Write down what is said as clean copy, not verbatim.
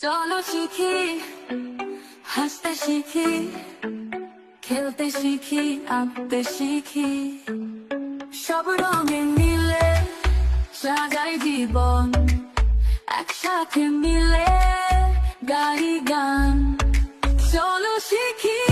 চলো শিখি, হাসতে শিখি, খেলতে শিখি, আঁকতে শিখি, সব রঙে মিলে সাজাই জীবন, একসাথে মিলে গাই গান। চলো শিখি।